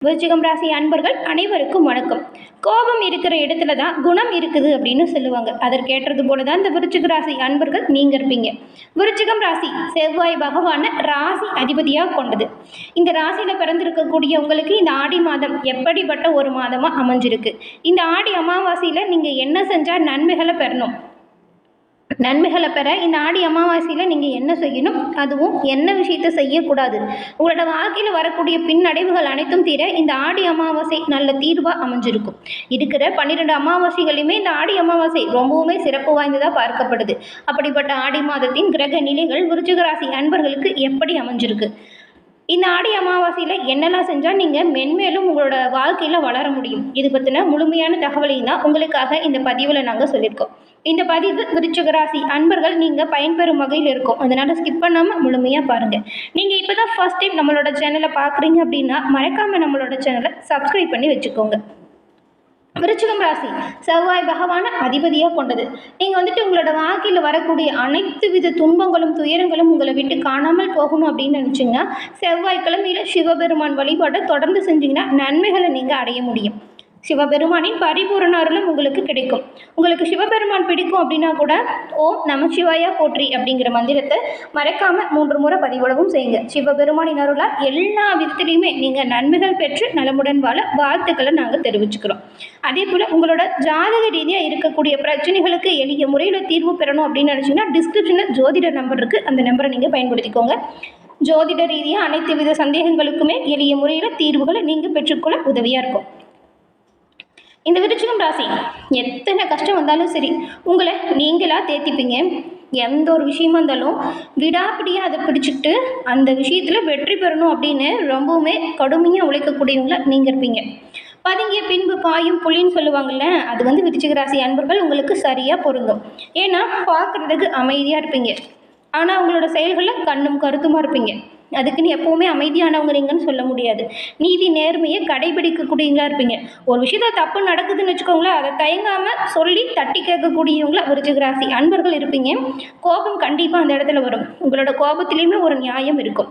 விருச்சிகம் ராசி அன்பர்கள் அனைவருக்கும் வணக்கம். கோபம் இருக்கிற இடத்துல தான் குணம் இருக்குது அப்படின்னு சொல்லுவாங்க. அதற்கேற்றது போல தான் இந்த விருச்சிக ராசி அன்பர்கள் நீங்க இருப்பீங்க. விருச்சிகம் ராசி செவ்வாய் பகவான ராசி அதிபதியாக கொண்டது. இந்த ராசியில பிறந்திருக்கக்கூடிய உங்களுக்கு இந்த ஆடி மாதம் எப்படிப்பட்ட ஒரு மாதமா அமைஞ்சிருக்கு. இந்த ஆடி அமாவாசையில நீங்க என்ன செஞ்சா நன்மைகளை பெறணும், நன்மைகளை பெற இந்த ஆடி அமாவாசையில் நீங்கள் என்ன செய்யணும், அதுவும் என்ன விஷயத்தை செய்யக்கூடாது, உங்களோட வாழ்க்கையில் வரக்கூடிய பின்னடைவுகள் அனைத்தும் தீர இந்த ஆடி அமாவாசை நல்ல தீர்வாக அமைஞ்சிருக்கும். இருக்கிற 12 அமாவாசைகளையுமே இந்த ஆடி அமாவாசை ரொம்பவுமே சிறப்பு வாய்ந்ததாக பார்க்கப்படுது. அப்படிப்பட்ட ஆடி மாதத்தின் கிரக நிலைகள் விருச்சிக ராசி அன்பர்களுக்கு எப்படி அமைஞ்சிருக்கு, இந்த ஆடி அமாவாசையில் என்னெல்லாம் செஞ்சால் நீங்கள் மென்மேலும் உங்களோட வாழ்க்கையில் வளர முடியும், இது பற்றின முழுமையான தகவலையும் தான் உங்களுக்காக இந்த பதிவில் நாங்கள் சொல்லியிருக்கோம். இந்த பதிவு விருச்சிக ராசி அன்பர்கள் நீங்கள் பயன்பெறும் வகையில் இருக்கும். அதனால் ஸ்கிப் பண்ணாமல் முழுமையாக பாருங்கள். நீங்கள் இப்போ தான் ஃபர்ஸ்ட் டைம் நம்மளோட சேனலை பார்க்குறீங்க அப்படின்னா மறக்காமல் நம்மளோட சேனலை சப்ஸ்கிரைப் பண்ணி வச்சுக்கோங்க. விருச்சிகம் ராசி செவ்வாய் பகவான அதிபதியாக கொண்டது. நீங்கள் உங்களோட வாழ்க்கையில் வரக்கூடிய அனைத்து வித துன்பங்களும் துயரங்களும் உங்களை விட்டு காணாமல் போகணும் அப்படின்னு நினச்சிங்கன்னா செவ்வாய்க்கிழமையில் சிவபெருமான் வழிபாட்டை தொடர்ந்து செஞ்சிங்கன்னா நன்மைகளை நீங்கள் அடைய முடியும். சிவபெருமானின் பரிபூரண அருளும் உங்களுக்கு கிடைக்கும். உங்களுக்கு சிவபெருமான் பிடிக்கும் அப்படின்னா கூட ஓம் நமசிவாயா போற்றி அப்படிங்கிற மந்திரத்தை மறக்காமல் 3 முறை பதிவிடவும் செய்யுங்க. சிவபெருமானின் அருளால் எல்லா விதத்திலையுமே நீங்கள் நன்மைகள் பெற்று நலமுடன் வாழ வாழ்த்துக்களை நாங்கள் தெரிவிச்சுக்கிறோம். அதே போல் உங்களோட ஜாதக ரீதியாக இருக்கக்கூடிய பிரச்சனைகளுக்கு எளிய முறையில் தீர்வு பெறணும் அப்படின்னு நினச்சிங்கன்னா டிஸ்கிரிப்ஷனில் ஜோதிடர் நம்பர் இருக்குது, அந்த நம்பரை நீங்கள் பயன்படுத்திக்கோங்க. ஜோதிட ரீதியாக அனைத்து வித சந்தேகங்களுக்குமே எளிய முறையில் தீர்வுகளை நீங்கள் பெற்றுக்கொள்ள உதவியாக இருக்கும். இந்த விருச்சிகம் ராசி எத்தனை கஷ்டம் வந்தாலும் சரி உங்களை நீங்களாக தேத்திப்பீங்க. எந்த ஒரு விஷயமா இருந்தாலும் விடாப்பிடியாக அதை பிடிச்சிக்கிட்டு அந்த விஷயத்தில் வெற்றி பெறணும் அப்படின்னு ரொம்பவுமே கடுமையாக உழைக்கக்கூடியவங்கள நீங்கள் இருப்பீங்க. பதுங்கிய பின்பு பாயும் புலின்னு சொல்லுவாங்கள்ல, அது விருச்சிக ராசி அன்பர்கள் உங்களுக்கு சரியாக பொருந்தும். ஏன்னா பார்க்குறதுக்கு அமைதியாக இருப்பீங்க, ஆனால் அவங்களோட செயல்களில் கண்ணும் கருத்துமாக இருப்பீங்க. அதுக்குன்னு எப்போவுமே அமைதியானவங்க நீங்கன்னு சொல்ல முடியாது. நீதி நேர்மையை கடைபிடிக்கக்கூடியவங்களா இருப்பீங்க. ஒரு விஷயத்த தப்பு நடக்குதுன்னு வச்சுக்கோங்களேன், அதை தயங்காமல் சொல்லி தட்டி கேட்கக்கூடியவங்களா விருச்சிக ராசி அன்பர்கள் இருப்பீங்க. கோபம் கண்டிப்பாக அந்த இடத்துல வரும். உங்களோட கோபத்திலையுமே ஒரு நியாயம் இருக்கும்.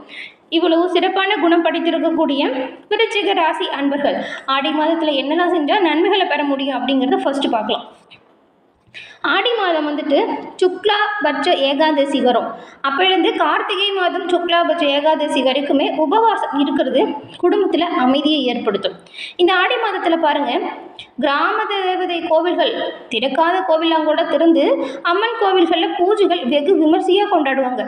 இவ்வளவு சிறப்பான குணம் படித்திருக்கக்கூடிய விருச்சிக ராசி அன்பர்கள் ஆடி மாதத்தில் என்னெல்லாம் செஞ்சால் நன்மைகளை பெற முடியும் அப்படிங்கிறத ஃபர்ஸ்ட் பார்க்கலாம். ஆடி மாதம் சுக்லா பட்ச ஏகாதசி வரும். அப்போலேருந்து கார்த்திகை மாதம் சுக்லா பட்ச ஏகாதசி வரைக்குமே உபவாசம் இருக்கிறது குடும்பத்தில் அமைதியை ஏற்படுத்தும். இந்த ஆடி மாதத்தில் பாருங்கள், கிராம தேவதை கோவில்கள் திறக்காத கோவிலாம் கூட திறந்து அம்மன் கோவில்களில் பூஜைகள் வெகு விமர்சையாக கொண்டாடுவாங்க.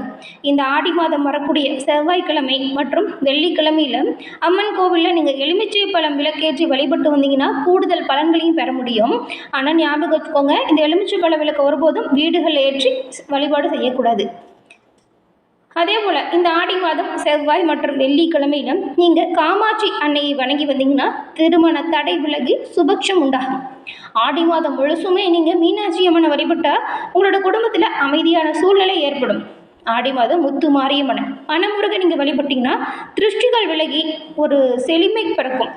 இந்த ஆடி மாதம் வரக்கூடிய செவ்வாய்க்கிழமை மற்றும் வெள்ளிக்கிழமையில் அம்மன் கோவிலில் நீங்கள் எலுமிச்சை பழம் விளக்கேற்றி வழிபட்டு வந்தீங்கன்னா கூடுதல் பலன்களையும் பெற முடியும். ஆனால் ஞாபகம் வச்சுக்கோங்க, இந்த எலுமிச்சை பழ விளக்கு ஒருபோதும் வீடுகளில் ஏற்றி வழிபாடு செய்யக்கூடாது. அதே போல் இந்த ஆடி மாதம் செவ்வாய் மற்றும் வெள்ளிக்கிழமையிலும் நீங்கள் காமாட்சி அன்னையை வணங்கி வந்தீங்கன்னா திருமண தடை விலகி சுபக்ஷம் உண்டாகும். ஆடி மாதம் முழுசுமே நீங்கள் மீனாட்சி அம்மனை வழிபட்டால் உங்களோட குடும்பத்தில் அமைதியான சூழ்நிலை ஏற்படும். ஆடி மாதம் முத்து மாரியம்மனை மனமுருக நீங்கள் வழிபட்டிங்கன்னா திருஷ்டிகள் விலகி ஒரு செழுமை பிறக்கும்.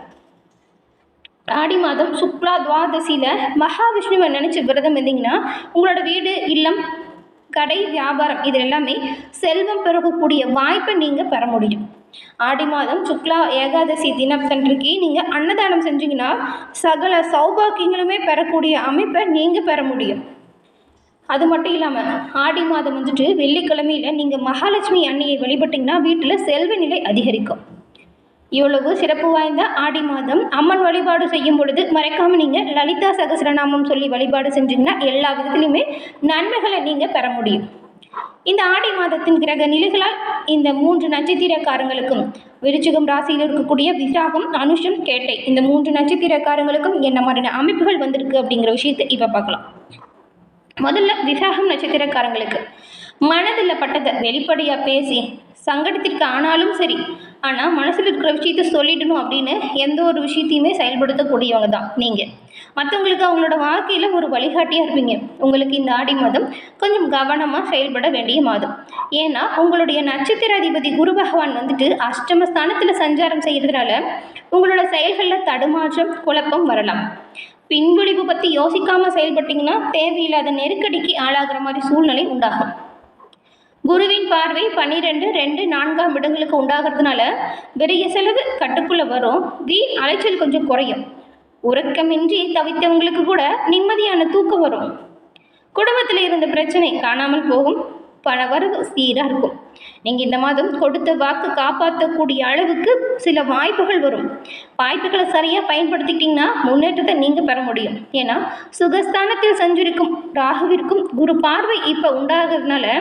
ஆடி மாதம் சுக்லா துவாதசியில் மகாவிஷ்ணுவை நினச்சி விரதம் இருந்தீங்கன்னா உங்களோட வீடு, இல்லம், கடை, வியாபாரம் இது எல்லாமே செல்வம் பெருகக்கூடிய வாய்ப்பை நீங்கள் பெற முடியும். ஆடி மாதம் சுக்லா ஏகாதசி தினத்தன்றைக்கு நீங்கள் அன்னதானம் செஞ்சீங்கன்னா சகல சௌபாக்கியங்களுமே பெறக்கூடிய அமைப்பை நீங்கள் பெற முடியும். அது மட்டும் இல்லாமல் ஆடி மாதம் வெள்ளிக்கிழமையில் நீங்கள் மகாலட்சுமி அன்னையை வழிபட்டிங்கன்னா வீட்டில் செல்வ நிலை அதிகரிக்கும். இவ்வளவு சிறப்பு வாய்ந்த ஆடி மாதம் அம்மன் வழிபாடு செய்யும் பொழுது மறைக்காமல் நீங்கள் லலிதா சகஸ்ரநாமம் சொல்லி வழிபாடு செஞ்சீங்கன்னா எல்லா விதத்திலையுமே நன்மைகளை நீங்கள் பெற முடியும். இந்த ஆடி மாதத்தின் கிரக நிலைகளால் இந்த 3 நட்சத்திரக்காரங்களுக்கும் விருச்சிகம் ராசியில் இருக்கக்கூடிய விசாகம், அனுஷம், கேட்டை இந்த 3 நட்சத்திரக்காரங்களுக்கும் என்ன மாதிரியான அமைப்புகள் வந்திருக்கு அப்படிங்கிற விஷயத்தை இப்போ பார்க்கலாம். முதல்ல விசாகம் நட்சத்திரக்காரங்களுக்கு மனதில் பட்டதை வெளிப்படையாக பேசி சங்கடத்திற்கு ஆனாலும் சரி, ஆனால் மனசில் இருக்கிற விஷயத்தை சொல்லிடணும் அப்படின்னு எந்த ஒரு விஷயத்தையுமே செயல்படுத்தக்கூடியவங்க தான் நீங்கள். மற்றவங்களுக்கு அவங்களோட வாழ்க்கையில் ஒரு வழிகாட்டியாக இருப்பீங்க. உங்களுக்கு இந்த ஆடி மாதம் கொஞ்சம் கவனமாக செயல்பட வேண்டிய மாதம். ஏன்னா உங்களுடைய நட்சத்திர அதிபதி குரு பகவான் அஷ்டமஸ்தானத்தில் சஞ்சாரம் செய்கிறதுனால உங்களோட செயல்களில் தடுமாற்றம், குழப்பம் வரலாம். பின்விளைவு பற்றி யோசிக்காமல் செயல்பட்டிங்கன்னா தேவையில்லாத நெருக்கடிக்கு ஆளாகிற மாதிரி சூழ்நிலை உண்டாகும். குருவின் பார்வை 12, 2, 4ஆம் இடங்களுக்கு உண்டாகிறதுனால விரைய செலவு கட்டுக்குள்ளே வரும். வீண் அலைச்சல் கொஞ்சம் குறையும். உறக்கமின்றி தவித்தவங்களுக்கு கூட நிம்மதியான தூக்கம் வரும். குடும்பத்தில் இருந்த பிரச்சனை காணாமல் போகும். பணவரவு சீராக இருக்கும். நீங்கள் இந்த மாதம் கொடுத்த வாக்கு காப்பாற்றக்கூடிய அளவுக்கு சில வாய்ப்புகள் வரும். வாய்ப்புகளை சரியாக பயன்படுத்திக்கிட்டிங்கன்னா முன்னேற்றத்தை நீங்கள் பெற முடியும். ஏன்னா சுகஸ்தானத்தில் சஞ்சரிக்கும் ராகுவிற்கும் குரு பார்வை இப்போ உண்டாகிறதுனால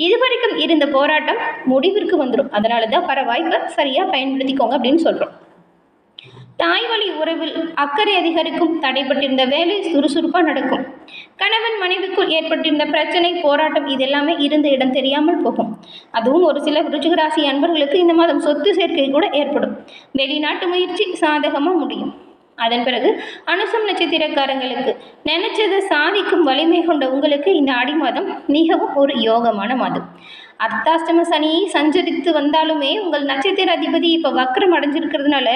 இதுவரைக்கும் இருந்த போராட்டம் முடிவிற்கு வந்துடும். அதனால தான் வர வாய்ப்பை சரியாக பயன்படுத்திக்கோங்க அப்படின்னு சொல்கிறோம். தாய் வழி உறவில் அக்கறை அதிகரிக்கும். தடைப்பட்டிருந்த வேலை சுறுசுறுப்பாக நடக்கும். கணவன் மனைவிக்குள் ஏற்பட்டிருந்த பிரச்சனை போராட்டம் இதெல்லாமே இருந்த இடம் தெரியாமல் போகும். அதுவும் ஒரு சில விருச்சிக ராசி அன்பர்களுக்கு இந்த மாதம் சொத்து சேர்க்கை கூட ஏற்படும். வெளிநாட்டு முயற்சி சாதகமாக முடியும். அதன் பிறகு அனுசம் நட்சத்திரக்காரங்களுக்கு நினைச்சதை சாதிக்கும் வலிமை கொண்ட உங்களுக்கு இந்த ஆடி மாதம் மிகவும் ஒரு யோகமான மாதம். அர்த்தாஷ்டம சனியை சஞ்சரித்து வந்தாலுமே உங்கள் நட்சத்திர அதிபதி இப்போ வக்ரம் அடைஞ்சிருக்கிறதுனால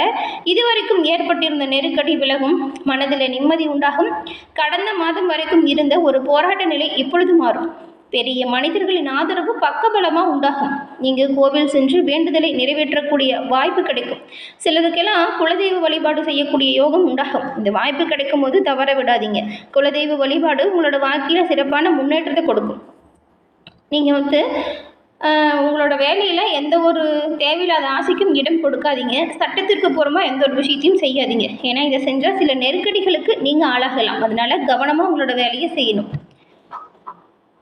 இதுவரைக்கும் ஏற்பட்டிருந்த நெருக்கடி விலகும். மனதில் நிம்மதி உண்டாகும். கடந்த மாதம் வரைக்கும் இருந்த ஒரு போராட்ட நிலை இப்பொழுது மாறும். பெரிய மனிதர்களின் ஆதரவு பக்கபலமாக உண்டாகும். நீங்கள் கோவில் சென்று வேண்டுதலை நிறைவேற்றக்கூடிய வாய்ப்பு கிடைக்கும். சிலருக்கெல்லாம் குலதெய்வ வழிபாடு செய்யக்கூடிய யோகம் உண்டாகும். இந்த வாய்ப்பு கிடைக்கும் போது தவற விடாதீங்க. குலதெய்வ வழிபாடு உங்களோட வாழ்க்கையில் சிறப்பான முன்னேற்றத்தை கொடுக்கும். நீங்கள் உங்களோட வேலையில் எந்த ஒரு தேவையில்லாத ஆசைக்கும் இடம் கொடுக்காதீங்க. சட்டத்திற்கு புறமா எந்த ஒரு விஷயத்தையும் செய்யாதீங்க. ஏன்னா இதை செஞ்சால் சில நெருக்கடிகளுக்கு நீங்கள் ஆளாகலாம். அதனால கவனமாக உங்களோட வேலையை செய்யணும்.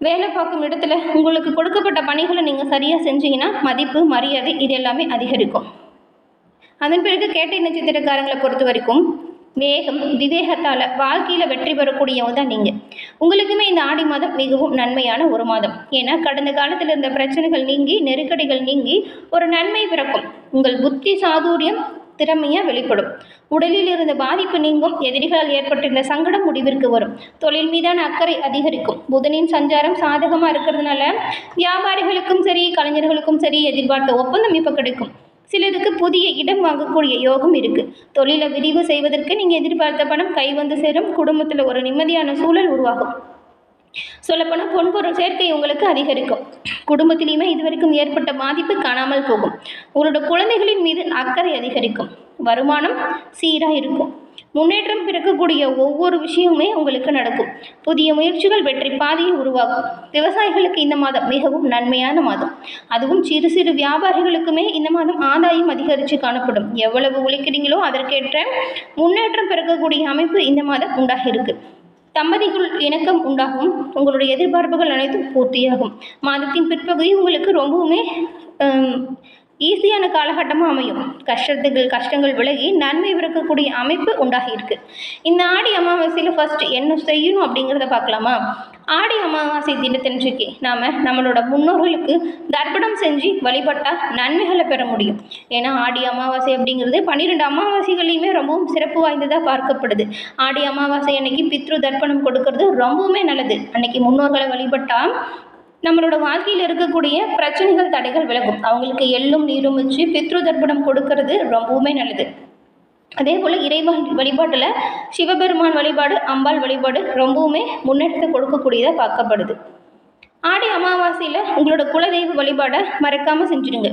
வேலை பார்க்கும் இடத்துல உங்களுக்கு கொடுக்கப்பட்ட பணிகளை நீங்கள் சரியாக செஞ்சீங்கன்னா மதிப்பு மரியாதை இது எல்லாமே அதிகரிக்கும். அதன் பிறகு கேட்டை நட்சத்திரக்காரங்களை பொறுத்த வரைக்கும் வேகம் விவேகத்தால் வாழ்க்கையில் வெற்றி பெறக்கூடியவங்க தான் நீங்கள். உங்களுக்குமே இந்த ஆடி மாதம் மிகவும் நன்மையான ஒரு மாதம். ஏன்னா கடந்த காலத்தில் இருந்த பிரச்சனைகள் நீங்கி நெருக்கடிகள் நீங்கி ஒரு நன்மை பிறக்கும். உங்கள் புத்தி சாதுரியம் திறமையாக வெளிப்படும். உடலில் இருந்த பாதிப்பு நீங்கும். எதிரிகளால் ஏற்பட்டிருந்த சங்கடம் முடிவிற்கு வரும். தொழில் மீதான அக்கறை அதிகரிக்கும். புதனின் சஞ்சாரம் சாதகமாக இருக்கிறதுனால வியாபாரிகளுக்கும் சரி கலைஞர்களுக்கும் சரி எதிர்பார்த்த ஒப்பந்தம் இப்போ கிடைக்கும். சிலருக்கு புதிய இடம் வாங்கக்கூடிய யோகம் இருக்குது. தொழிலை விரிவு செய்வதற்கு நீங்கள் எதிர்பார்த்த பணம் கை வந்து சேரும். குடும்பத்தில் ஒரு நிம்மதியான சூழல் உருவாகும். சொல்லப்போனால் பொன்பொருள் சேர்க்கை உங்களுக்கு அதிகரிக்கும். குடும்பத்திலையுமே இதுவரைக்கும் ஏற்பட்ட பாதிப்பு காணாமல் போகும். உங்களோட குழந்தைகளின் மீது அக்கறை அதிகரிக்கும். வருமானம் சீராக இருக்கும். முன்னேற்றம் பிறக்கக்கூடிய ஒவ்வொரு விஷயமுமே உங்களுக்கு நடக்கும். புதிய முயற்சிகள் வெற்றி பாதையை உருவாக்கும். விவசாயிகளுக்கு இந்த மாதம் மிகவும் நன்மையான மாதம். அதுவும் சிறு சிறு வியாபாரிகளுக்குமே இந்த மாதம் ஆதாயம் அதிகரித்து காணப்படும். எவ்வளவு உழைக்கிறீங்களோ அதற்கேற்ற முன்னேற்றம் பிறக்கக்கூடிய அமைப்பு இந்த மாதம் உண்டாகியிருக்கு. தம்பதிகள் இணக்கம் உண்டாகும். உங்களுடைய எதிர்பார்ப்புகள் அனைத்தும் பூர்த்தியாகும். மாதத்தின் பிற்பகுதி உங்களுக்கு ரொம்பவுமே ஈஸியான காலகட்டமாக அமையும். கஷ்டங்கள் விலகி நன்மை பிறக்கக்கூடிய அமைப்பு உண்டாகியிருக்கு. இந்த ஆடி அமாவாசையில் ஃபர்ஸ்ட் என்ன செய்யணும் அப்படிங்கிறத பார்க்கலாமா? ஆடி அமாவாசை தினத்தன்றைக்கு நாம் நம்மளோட முன்னோர்களுக்கு தர்ப்பணம் செஞ்சு வழிபட்டால் நன்மைகளை பெற முடியும். ஏன்னா ஆடி அமாவாசை அப்படிங்கிறது 12 அமாவாசைகளையுமே ரொம்பவும் சிறப்பு வாய்ந்ததாக பார்க்கப்படுது. ஆடி அமாவாசை அன்னைக்கு பித்ரு தர்ப்பணம் கொடுக்கறது ரொம்பவுமே நல்லது. அன்னைக்கு முன்னோர்களை வழிபட்டால் நம்மளோட வாழ்க்கையில் இருக்கக்கூடிய பிரச்சனைகள் தடைகள் விலகும். அவங்களுக்கு எள்ளும் நீரும் வச்சு பித்ரு தர்ப்பணம் கொடுக்கறது ரொம்பவுமே நல்லது. அதே போல் இறைவன் வழிபாட்டில் சிவபெருமான் வழிபாடு அம்பாள் வழிபாடு ரொம்பவுமே முன்னேற்றத்தை கொடுக்கக்கூடியதாக பார்க்கப்படுது. ஆடி அமாவாசையில் உங்களோட குலதெய்வ வழிபாடை மறக்காமல் செஞ்சுடுங்க.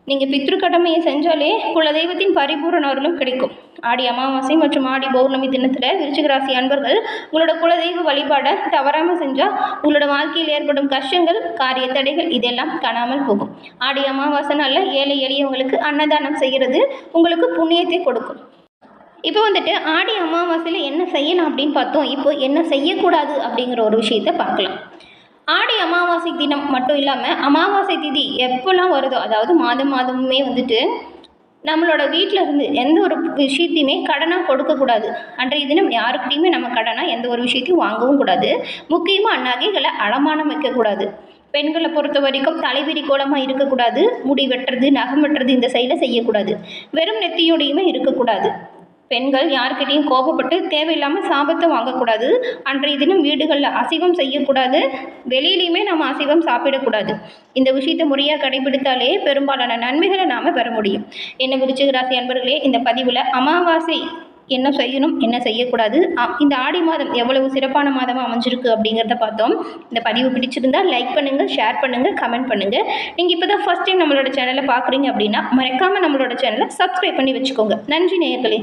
நீங்கள் பித்ரு கடமையை செஞ்சாலே குலதெய்வத்தின் பரிபூரண அருளும் கிடைக்கும். ஆடி அமாவாசை மற்றும் ஆடி பௌர்ணமி தினத்தில் விருச்சிக ராசி அன்பர்கள் உங்களோட குலதெய்வ வழிபாடை தவறாமல் செஞ்சால் உங்களோட வாழ்க்கையில் ஏற்படும் கஷ்டங்கள் காரிய தடைகள் இதெல்லாம் காணாமல் போகும். ஆடி அமாவாசை நாளில் ஏழை எளியவங்களுக்கு அன்னதானம் செய்கிறது உங்களுக்கு புண்ணியத்தை கொடுக்கும். இப்போ ஆடி அமாவாசையில் என்ன செய்யலாம் அப்படின்னு பார்த்தோம். இப்போ என்ன செய்யக்கூடாது அப்படிங்கிற ஒரு விஷயத்தை பார்க்கலாம். ஆடி அமாவாசை தினம் மட்டும் இல்லாமல் அமாவாசை திதி எப்போல்லாம் வருதோ, அதாவது மாதமுமே நம்மளோட வீட்டில் இருந்து எந்த ஒரு விஷயத்தையுமே கடனாக கொடுக்கக்கூடாது. அன்றைய தினம் யாருக்கிட்டையுமே நம்ம கடனாக எந்த ஒரு விஷயத்தையும் வாங்கவும் கூடாது. முக்கியமாக நகைகளை அடமானம் வைக்கக்கூடாது. பெண்களை பொறுத்த வரைக்கும் தலைவிரி கோலமாக இருக்கக்கூடாது. முடி வெட்டுறது நகம் வெட்டுறது இந்த சைடில் செய்யக்கூடாது. வெறும் நெத்தியோடையுமே இருக்கக்கூடாது. பெண்கள் யார்கிட்டையும் கோபப்பட்டு தேவையில்லாமல் சாபத்தை வாங்கக்கூடாது. அன்றைய தினம் வீடுகளில் அசைவம் செய்யக்கூடாது. வெளியிலையுமே நம்ம அசைவம் சாப்பிடக்கூடாது. இந்த விஷயத்தை முறையாக கடைபிடித்தாலே பெரும்பாலான நன்மைகளை நாம் பெற முடியும். என்ன விருச்சிக ராசி அன்பர்களே, இந்த பதிவில் அமாவாசை என்ன செய்யணும் என்ன செய்யக்கூடாது, இந்த ஆடி மாதம் எவ்வளவு சிறப்பான மாதமாக அமைஞ்சிருக்கு அப்படிங்கிறத பார்த்தோம். இந்த பதிவு பிடிச்சிருந்தால் லைக் பண்ணுங்கள், ஷேர் பண்ணுங்கள், கமெண்ட் பண்ணுங்கள். நீங்கள் இப்போ தான் ஃபஸ்ட் டைம் நம்மளோட சேனலை பார்க்குறீங்க அப்படின்னா மறக்காமல் நம்மளோட சேனலை சப்ஸ்கிரைப் பண்ணி வச்சுக்கோங்க. நன்றி நேயர்களே.